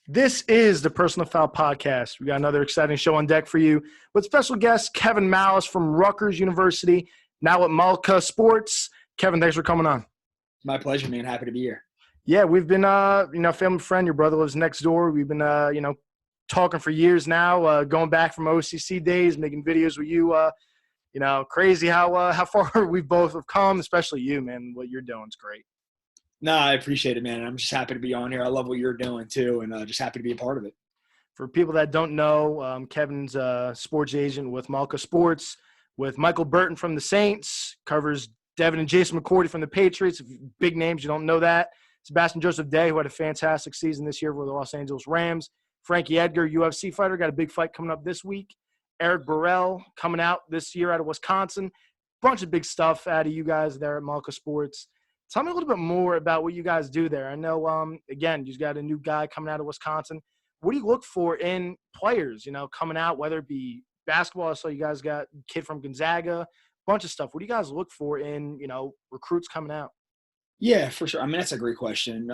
This is the Personal Foul Podcast. We got another exciting show on deck for you with special guest Kevin Malast from Rutgers University, now at Malka Sports. Kevin, thanks for coming on. My pleasure, man. Happy to be here. Yeah, we've been, family friend. Your brother lives next door. We've been, talking for years now, going back from OCC days, making videos with you. Crazy how far we both have come, especially you, man. What you're doing is great. No, I appreciate it, man. I'm just happy to be on here. I love what you're doing too, and just happy to be a part of it. For people that don't know, Kevin's a sports agent with Malka Sports, with Michael Burton from the Saints, covers Devin and Jason McCourtey from the Patriots. Big names, you don't know that. Sebastian Joseph Day, who had a fantastic season this year for the Los Angeles Rams. Frankie Edgar, UFC fighter, got a big fight coming up this week. Eric Burrell coming out this year out of Wisconsin. Bunch of big stuff out of you guys there at Malka Sports. Tell me a little bit more about what you guys do there. I know, again, you've got a new guy coming out of Wisconsin. What do you look for in players, coming out, whether it be basketball? I saw you guys got a kid from Gonzaga, bunch of stuff. What do you guys look for in, recruits coming out? Yeah, for sure. I mean, that's a great question.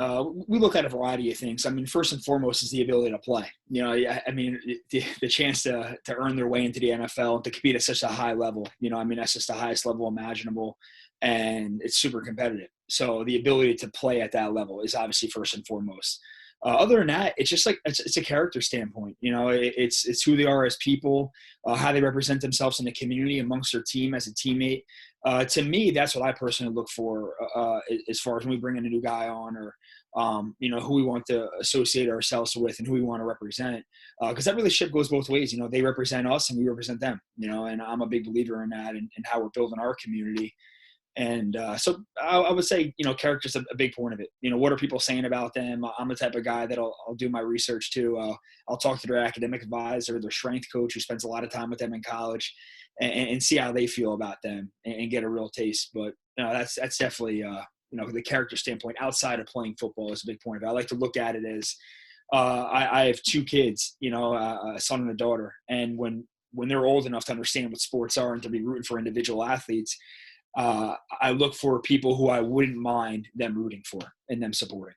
We look at a variety of things. I mean, first and foremost is the ability to play. The chance to earn their way into the NFL and to compete at such a high level. That's just the highest level imaginable, and it's super competitive. So the ability to play at that level is obviously first and foremost. Other than that, it's just like it's a character standpoint. It's who they are as people, how they represent themselves in the community, amongst their team as a teammate. To me, that's what I personally look for as far as when we bring in a new guy on, or who we want to associate ourselves with and who we want to represent. Because that relationship goes both ways. They represent us and we represent them. And I'm a big believer in that and how we're building our community. And so I would say, character's a big point of it. What are people saying about them? I'm the type of guy that I'll do my research too. I'll talk to their academic advisor, their strength coach who spends a lot of time with them in college, and see how they feel about them and get a real taste. But that's definitely, the character standpoint outside of playing football is a big point of it. I like to look at it as I have two kids, a son and a daughter. And when they're old enough to understand what sports are and to be rooting for individual athletes, I look for people who I wouldn't mind them rooting for and them supporting,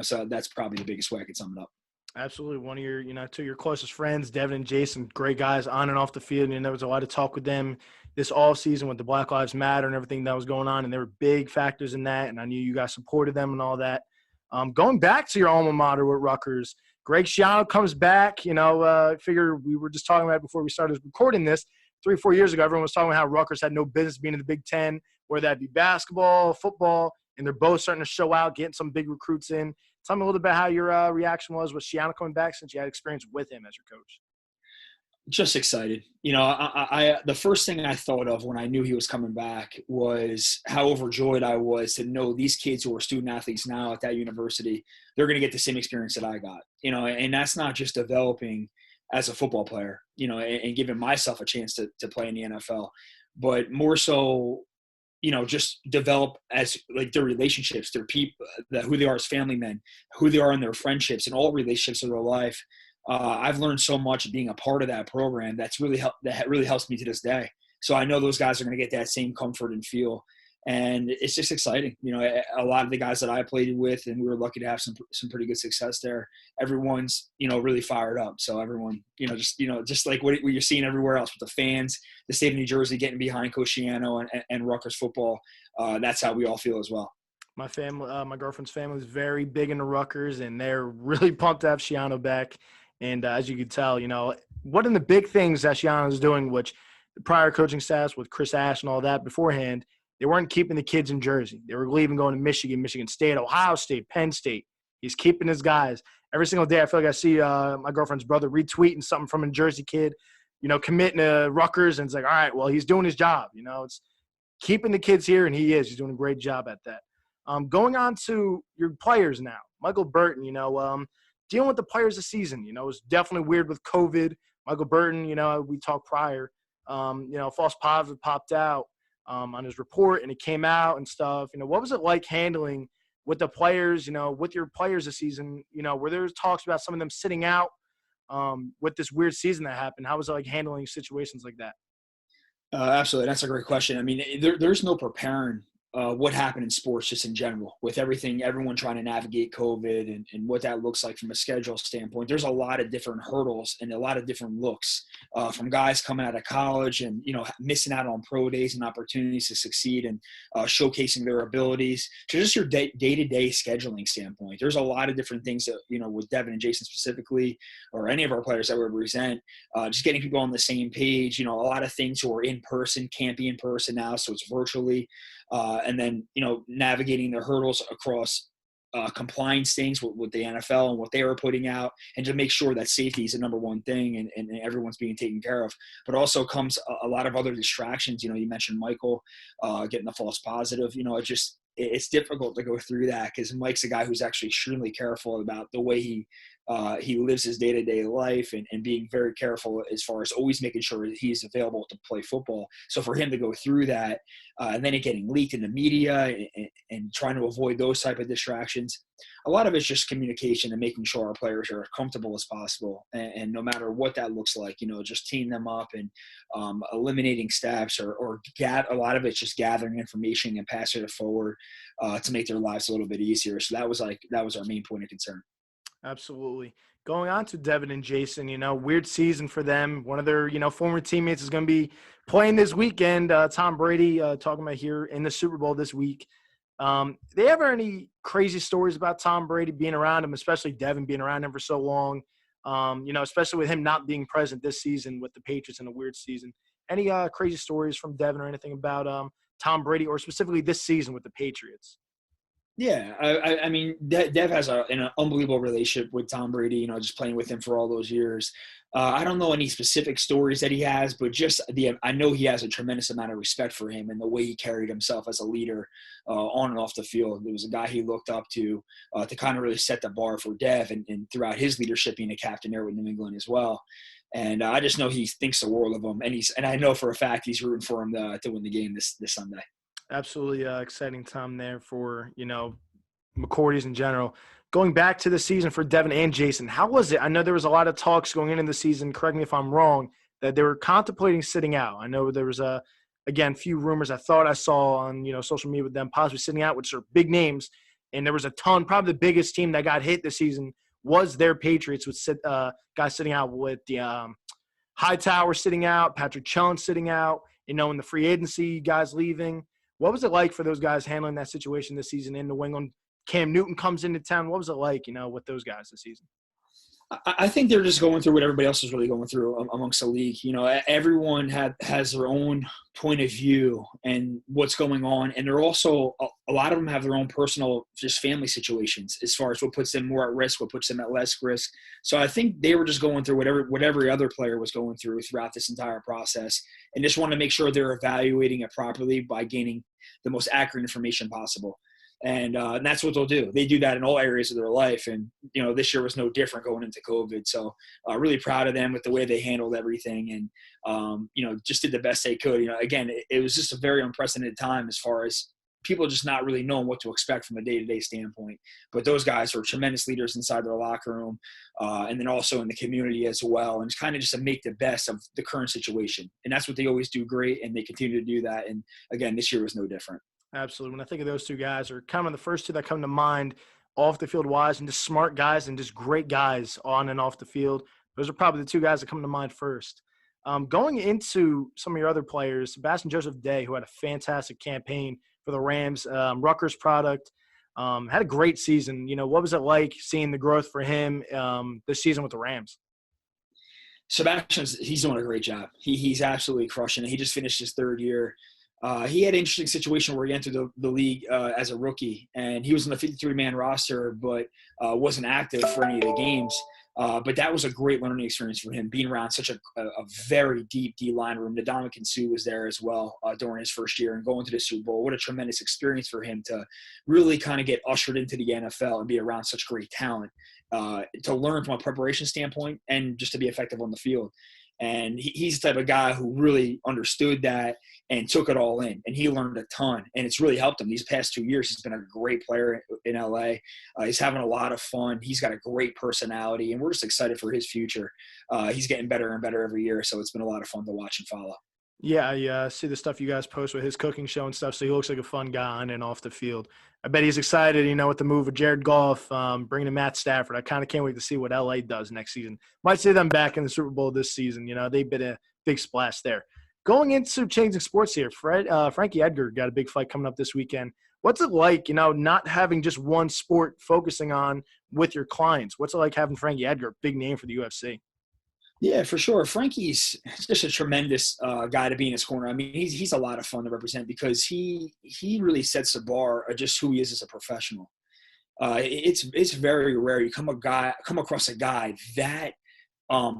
so that's probably the biggest way I could sum it up. Absolutely. One of your, two of your closest friends, Devin and Jason, great guys on and off the field. And there was a lot of talk with them this all season with the Black Lives Matter and everything that was going on. And they were big factors in that. And I knew you guys supported them and all that. Going back to your alma mater with Rutgers, Greg Schiano comes back. Figure we were just talking about before we started recording this. 3 or 4 years ago, everyone was talking about how Rutgers had no business being in the Big Ten, whether that be basketball, football, and they're both starting to show out, getting some big recruits in. Tell me a little bit how your reaction was with Schiano coming back since you had experience with him as your coach. Just excited. I the first thing I thought of when I knew he was coming back was how overjoyed I was to know these kids who are student athletes now at that university, they're going to get the same experience that I got, and that's not just developing as a football player, and giving myself a chance to play in the NFL, but more so, just develop as like their relationships, their people, who they are as family men, who they are in their friendships and all relationships of their life. I've learned so much being a part of that program that really helps me to this day. So I know those guys are going to get that same comfort and feel. And it's just exciting. A lot of the guys that I played with, and we were lucky to have some pretty good success there. Everyone's, really fired up. So everyone, just like what you're seeing everywhere else with the fans, the state of New Jersey getting behind Coach Schiano and Rutgers football. That's how we all feel as well. My family, my girlfriend's family is very big into Rutgers, and they're really pumped to have Schiano back. And as you can tell, one of the big things that Schiano is doing, which the prior coaching staffs with Chris Ash and all that beforehand, they weren't keeping the kids in Jersey. They were leaving, going to Michigan State, Ohio State, Penn State. He's keeping his guys. Every single day I feel like I see my girlfriend's brother retweeting something from a Jersey kid, committing to Rutgers. And it's like, all right, well, he's doing his job. It's keeping the kids here, and he is. He's doing a great job at that. Going on to your players now. Michael Burton, dealing with the players this season, it was definitely weird with COVID. Michael Burton, we talked prior, false positive popped out on his report, and it came out and stuff. What was it like handling with the players, with your players this season, where there was talks about some of them sitting out with this weird season that happened? How was it like handling situations like that? Absolutely. That's a great question. I mean, there's no preparing what happened in sports just in general, with everyone trying to navigate COVID and what that looks like from a schedule standpoint. There's a lot of different hurdles and a lot of different looks from guys coming out of college and, missing out on pro days and opportunities to succeed and showcasing their abilities to just your day-to-day scheduling standpoint. There's a lot of different things that, with Devin and Jason specifically, or any of our players that we represent, just getting people on the same page. A lot of things who are in person can't be in person now, so it's virtually. And then, navigating the hurdles across compliance things with the NFL and what they were putting out, and to make sure that safety is the number one thing and everyone's being taken care of. But also comes a lot of other distractions. You mentioned Michael getting the false positive. It's difficult to go through that because Mike's a guy who's actually extremely careful about the way he lives his day-to-day life and being very careful as far as always making sure that he's available to play football. So for him to go through that and then it getting leaked in the media and trying to avoid those type of distractions, a lot of it's just communication and making sure our players are as comfortable as possible. And no matter what that looks like, just teeing them up and eliminating steps or a lot of it's just gathering information and passing it forward to make their lives a little bit easier. So that was our main point of concern. Absolutely. Going on to Devin and Jason, weird season for them. One of their, former teammates is going to be playing this weekend. Tom Brady talking about here in the Super Bowl this week. They ever any crazy stories about Tom Brady being around him, especially Devin being around him for so long? Especially with him not being present this season with the Patriots in a weird season. Any crazy stories from Devin or anything about Tom Brady or specifically this season with the Patriots? Yeah, I mean, Dev has an unbelievable relationship with Tom Brady, just playing with him for all those years. I don't know any specific stories that he has, but I know he has a tremendous amount of respect for him and the way he carried himself as a leader on and off the field. It was a guy he looked up to kind of really set the bar for Dev and throughout his leadership being a captain there with New England as well. And I just know he thinks the world of him, and I know for a fact he's rooting for him to win the game this Sunday. Absolutely exciting time there for, McCourtey's in general. Going back to the season for Devin and Jason, how was it? I know there was a lot of talks going into the season, correct me if I'm wrong, that they were contemplating sitting out. I know there was few rumors I thought I saw on, social media with them possibly sitting out, which are big names. And there was a ton, probably the biggest team that got hit this season was their Patriots with guys sitting out with the Hightower sitting out, Patrick Chung sitting out, in the free agency guys leaving. What was it like for those guys handling that situation this season in New England? Cam Newton comes into town. What was it like, with those guys this season? I think they're just going through what everybody else is really going through amongst the league. Everyone has their own point of view and what's going on. And they're also, a lot of them have their own personal, just family situations as far as what puts them more at risk, what puts them at less risk. So I think they were just going through what every other player was going through throughout this entire process and just wanted to make sure they're evaluating it properly by gaining the most accurate information possible. And that's what they'll do. They do that in all areas of their life. And, this year was no different going into COVID. So really proud of them with the way they handled everything and, just did the best they could. Again, it was just a very unprecedented time as far as people just not really knowing what to expect from a day-to-day standpoint. But those guys are tremendous leaders inside their locker room and then also in the community as well. And it's kind of just to make the best of the current situation. And that's what they always do great. And they continue to do that. And again, this year was no different. Absolutely. When I think of those two guys are kind of the first two that come to mind off the field wise and just smart guys and just great guys on and off the field. Those are probably the two guys that come to mind first. Going into some of your other players, Sebastian Joseph Day, who had a fantastic campaign for the Rams, Rutgers product, had a great season. What was it like seeing the growth for him this season with the Rams? Sebastian, he's doing a great job. He's absolutely crushing it. He just finished his third year. He had an interesting situation where he entered the league as a rookie, and he was on the 53-man roster, but wasn't active for any of the games. But that was a great learning experience for him, being around such a very deep D-line room. Ndamukong Suh was there as well during his first year and going to the Super Bowl. What a tremendous experience for him to really kind of get ushered into the NFL and be around such great talent, to learn from a preparation standpoint and just to be effective on the field. And he's the type of guy who really understood that and took it all in. And he learned a ton. And it's really helped him. These past 2 years, he's been a great player in LA. He's having a lot of fun. He's got a great personality. And we're just excited for his future. He's getting better and better every year. So it's been a lot of fun to watch and follow. Yeah, I see the stuff you guys post with his cooking show and stuff. So he looks like a fun guy on and off the field. I bet he's excited, with the move of Jared Goff, bringing in Matt Stafford. I kind of can't wait to see what LA does next season. Might see them back in the Super Bowl this season. They've been a big splash there. Going into changing sports here, Frankie Edgar got a big fight coming up this weekend. What's it like, not having just one sport focusing on with your clients? What's it like having Frankie Edgar, big name for the UFC? Yeah, for sure. Frankie's just a tremendous guy to be in his corner. I mean, he's a lot of fun to represent because he really sets the bar of just who he is as a professional. It's very rare you come across a guy that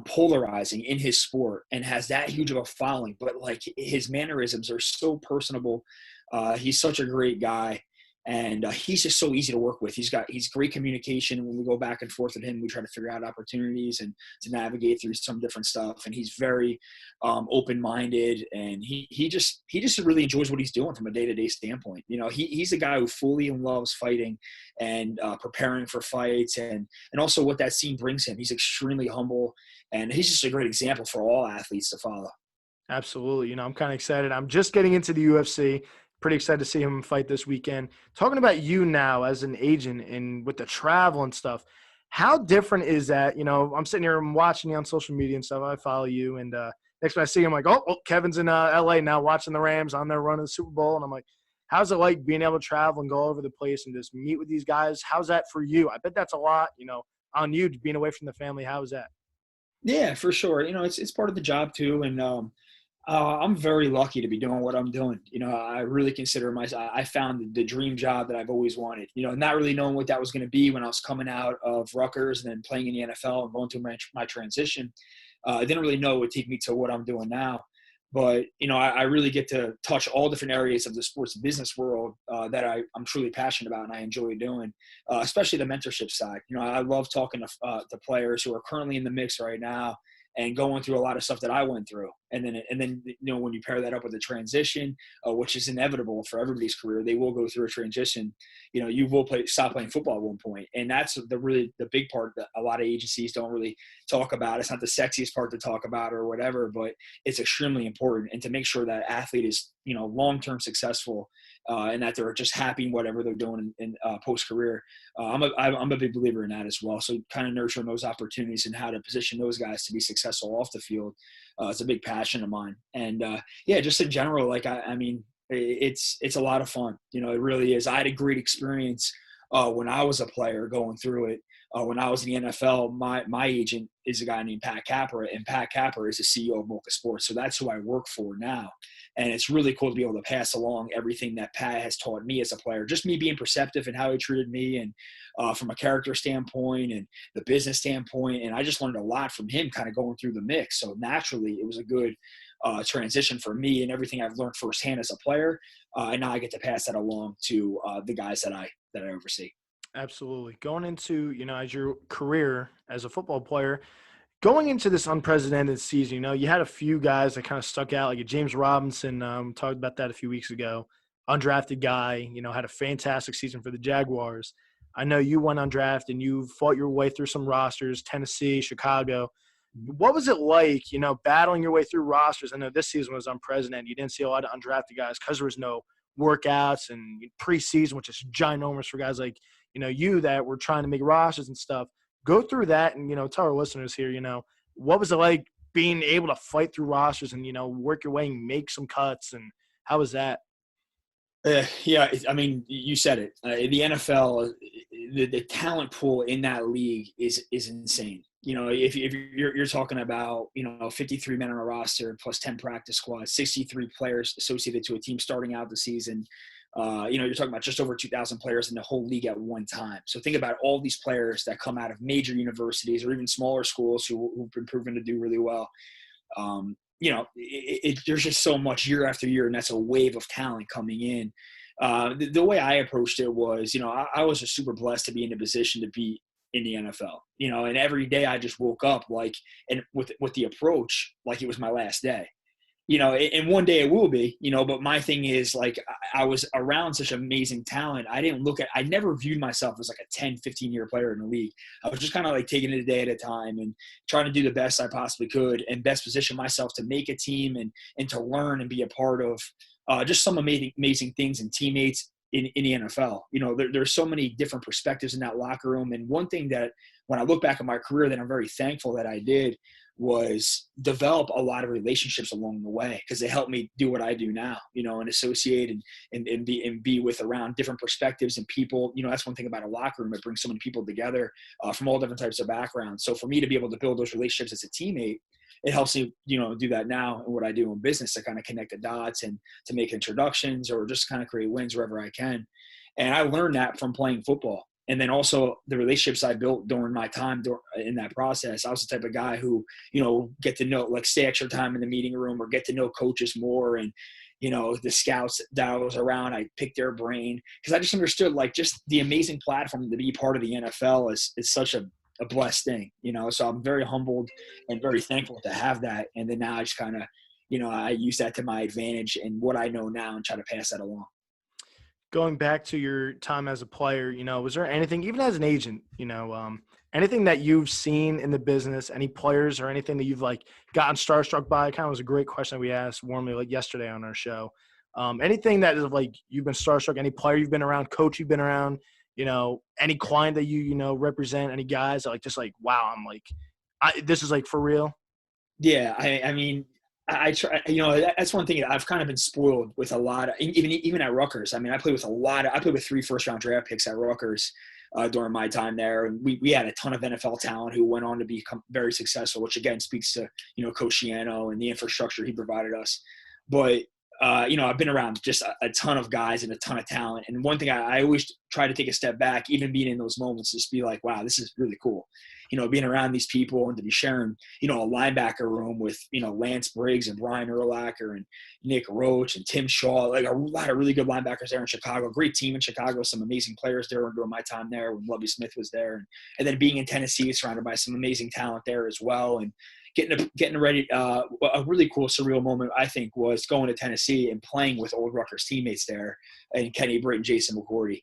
polarizing in his sport and has that huge of a following, but like his mannerisms are so personable. He's such a great guy, and he's just so easy to work with. He's great communication. When we go back and forth with him, we try to figure out opportunities and to navigate through some different stuff. And he's very open-minded, and he just really enjoys what he's doing from a day-to-day standpoint. He's a guy who fully loves fighting and preparing for fights, and also what that scene brings him. He's extremely humble, and he's just a great example for all athletes to follow. Absolutely. I'm kind of excited. I'm just getting into the UFC. Pretty excited to see him fight this weekend. Talking about you now as an agent and with the travel and stuff, how different is that? I'm sitting here, I'm watching you on social media and stuff. I follow you. And next time I see him, I'm like, oh, Kevin's in LA now watching the Rams on their run of the Super Bowl. And I'm like, how's it like being able to travel and go all over the place and just meet with these guys? How's that for you? I bet that's a lot, on you being away from the family. How is that? Yeah, for sure. It's part of the job too, and I'm very lucky to be doing what I'm doing. I really consider myself. I found the dream job that I've always wanted. Not really knowing what that was going to be when I was coming out of Rutgers and then playing in the NFL and going through my transition. I didn't really know it would take me to what I'm doing now. But I really get to touch all different areas of the sports business world that I'm truly passionate about and I enjoy doing, especially the mentorship side. I love talking to players who are currently in the mix right now and going through a lot of stuff that I went through. And then when you pair that up with the transition, which is inevitable for everybody's career, they will go through a transition. You will stop playing football at one point, and that's the big part that a lot of agencies don't really talk about. It's not the sexiest part to talk about or whatever, but it's extremely important. And to make sure that athlete is long-term successful and that they're just happy in whatever they're doing in post-career. I'm a big believer in that as well. So kind of nurturing those opportunities and how to position those guys to be successful off the field. It's a big passion of mine. And yeah, just in general, like, I mean, it's a lot of fun. It really is. I had a great experience when I was a player going through it. When I was in the NFL, my agent is a guy named Pat Capra, and Pat Capra is the CEO of Malka Sports. So that's who I work for now. And it's really cool to be able to pass along everything that Pat has taught me as a player, just me being perceptive and how he treated me and from a character standpoint and the business standpoint. And I just learned a lot from him kind of going through the mix. So naturally, it was a good transition for me and everything I've learned firsthand as a player. And now I get to pass that along to the guys that I oversee. Absolutely. Going into, as your career as a football player, going into this unprecedented season, you had a few guys that kind of stuck out, like a James Robinson. Talked about that a few weeks ago. Undrafted guy, had a fantastic season for the Jaguars. I know you went undrafted and you fought your way through some rosters, Tennessee, Chicago. What was it like, battling your way through rosters? I know this season was unprecedented. You didn't see a lot of undrafted guys because there was no workouts and preseason, which is ginormous for guys like, you that were trying to make rosters and stuff. Go through that and, tell our listeners here, what was it like being able to fight through rosters and, work your way and make some cuts, and how was that? Yeah, I mean, you said it. The NFL, the talent pool in that league is insane. If you're talking about 53 men on a roster plus 10 practice squads, 63 players associated to a team starting out the season. You're talking about just over 2,000 players in the whole league at one time. So think about all these players that come out of major universities or even smaller schools who've been proven to do really well. There's just so much year after year, and that's a wave of talent coming in. The way I approached it was, I was just super blessed to be in a position to be in the NFL, and every day I just woke up and with the approach, like it was my last day. and one day it will be, but my thing is like, I was around such amazing talent. I never viewed myself as like a 10, 15-year player in the league. I was just kind of like taking it a day at a time and trying to do the best I possibly could and best position myself to make a team and to learn and be a part of just some amazing things and teammates in the NFL. There's so many different perspectives in that locker room. And one thing that when I look back at my career that I'm very thankful that I did was develop a lot of relationships along the way, because they helped me do what I do now, and associate and be with around different perspectives and people. That's one thing about a locker room. It brings so many people together from all different types of backgrounds. So for me to be able to build those relationships as a teammate, it helps me, do that now in what I do in business, to kind of connect the dots and to make introductions or just kind of create wins wherever I can. And I learned that from playing football. And then also the relationships I built during my time in that process. I was the type of guy who, get to know, like stay extra time in the meeting room or get to know coaches more. And, the scouts that I was around, I picked their brain because I just understood like just the amazing platform to be part of the NFL is such a blessed thing, so I'm very humbled and very thankful to have that. And then now I just kind of, I use that to my advantage and what I know now and try to pass that along. Going back to your time as a player, was there anything, even as an agent, anything that you've seen in the business, any players or anything that you've like gotten starstruck by? Kind of was a great question that we asked warmly like yesterday on our show. Anything that is like you've been starstruck, any player you've been around, coach you've been around, any client that you represent, any guys that like just like, wow, I'm like, this is like for real. Yeah, I mean, I try. That's one thing. I've kind of been spoiled with a lot of even at Rutgers. I mean, I played with 3 first-round draft picks at Rutgers during my time there, and we had a ton of NFL talent who went on to become very successful, which again speaks to Coach Schiano and the infrastructure he provided us. But I've been around just a ton of guys and a ton of talent. And one thing I always try to take a step back, even being in those moments, just be like, wow, this is really cool. Being around these people and to be sharing, a linebacker room with, Lance Briggs and Brian Urlacher and Nick Roach and Tim Shaw, like a lot of really good linebackers there in Chicago. Great team in Chicago, some amazing players there during my time there when Lovie Smith was there. And then being in Tennessee, surrounded by some amazing talent there as well. And getting ready, a really cool, surreal moment, I think, was going to Tennessee and playing with old Rutgers teammates there and Kenny Britt and Jason McCourtey.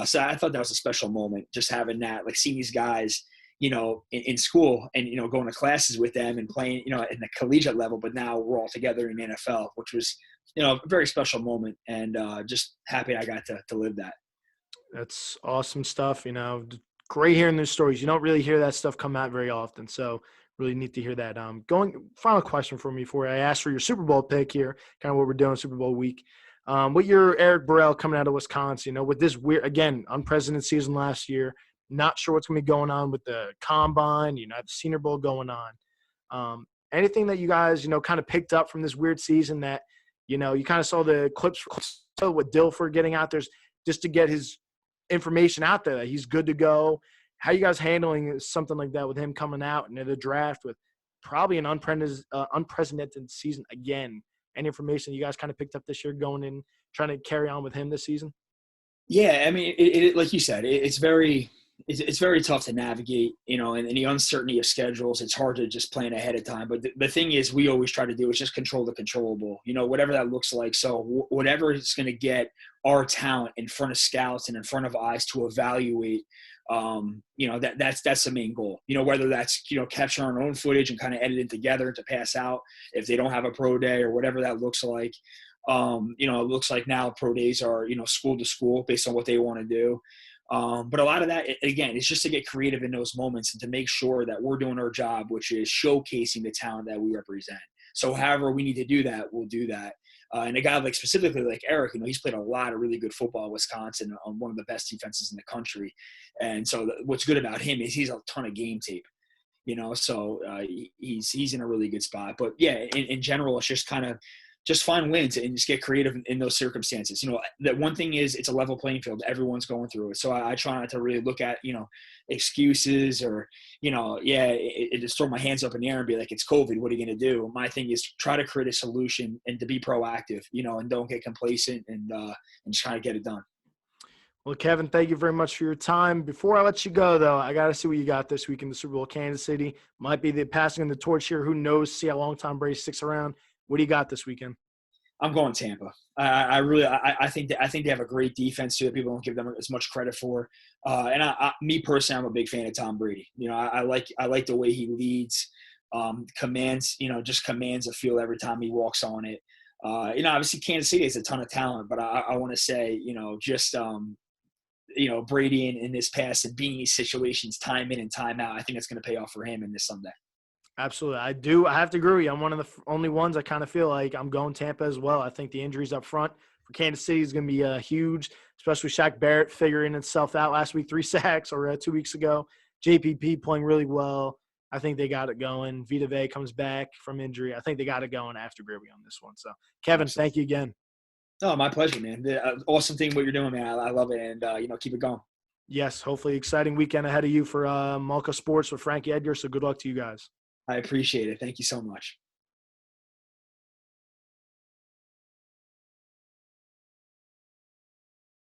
So I thought that was a special moment, just having that, like seeing these guys, in school and, going to classes with them and playing, in the collegiate level, but now we're all together in the NFL, which was, a very special moment and just happy I got to live that. That's awesome stuff. Great hearing those stories. You don't really hear that stuff come out very often. So really neat to hear that. Final question for me before I ask for your Super Bowl pick here, kind of what we're doing Super Bowl week. With your Eric Burrell coming out of Wisconsin, with this weird, again, unprecedented season last year, not sure what's going to be going on with the combine, the Senior Bowl going on. Anything that you guys, kind of picked up from this weird season that, you kind of saw the clips with Dilfer getting out there just to get his information out there that he's good to go. How you guys handling something like that with him coming out into the draft with probably an unprecedented season again? Any information you guys kind of picked up this year going in, trying to carry on with him this season? Yeah, I mean, it like you said, it's very tough to navigate, and the uncertainty of schedules. It's hard to just plan ahead of time. But the thing is, we always try to do is just control the controllable, whatever that looks like. So whatever is going to get our talent in front of scouts and in front of eyes to evaluate, that's the main goal. Whether that's, capturing our own footage and kind of edit it together to pass out if they don't have a pro day or whatever that looks like. It looks like now pro days are, school to school based on what they want to do. But a lot of that, again, is just to get creative in those moments and to make sure that we're doing our job, which is showcasing the talent that we represent. So however we need to do that, we'll do that. And a guy like specifically like Eric, he's played a lot of really good football in Wisconsin on one of the best defenses in the country. And so what's good about him is he's a ton of game tape, so he's in a really good spot. But yeah, in general, it's just kind of just find wins and just get creative in those circumstances. That one thing is it's a level playing field. Everyone's going through it. So I try not to really look at, excuses or, just throw my hands up in the air and be like, it's COVID. What are you going to do? My thing is try to create a solution and to be proactive, and don't get complacent and just kind of get it done. Well, Kevin, thank you very much for your time. Before I let you go, though, I got to see what you got this week in the Super Bowl. Kansas City might be the passing of the torch here. Who knows? See how long Tom Brady sticks around. What do you got this weekend? I'm going Tampa. I think they have a great defense too that people don't give them as much credit for. Me personally, I'm a big fan of Tom Brady. I like the way he leads, just commands a field every time he walks on it. Obviously Kansas City has a ton of talent, but I want to say, Brady in this past and being in these situations time in and time out, I think it's going to pay off for him in this Sunday. Absolutely. I have to agree with you. I'm one of the only ones I kind of feel like I'm going Tampa as well. I think the injuries up front for Kansas City is going to be huge, especially Shaq Barrett figuring itself out last week, 3 sacks or 2 weeks ago. JPP playing really well. I think they got it going. Vita Vea comes back from injury. I think they got it going after Gravy on this one. So, Kevin, Absolutely. Thank you again. Oh, my pleasure, man. Awesome thing what you're doing, man. I love it, and keep it going. Yes, hopefully exciting weekend ahead of you for Malka Sports with Frankie Edgar. So good luck to you guys. I appreciate it. Thank you so much.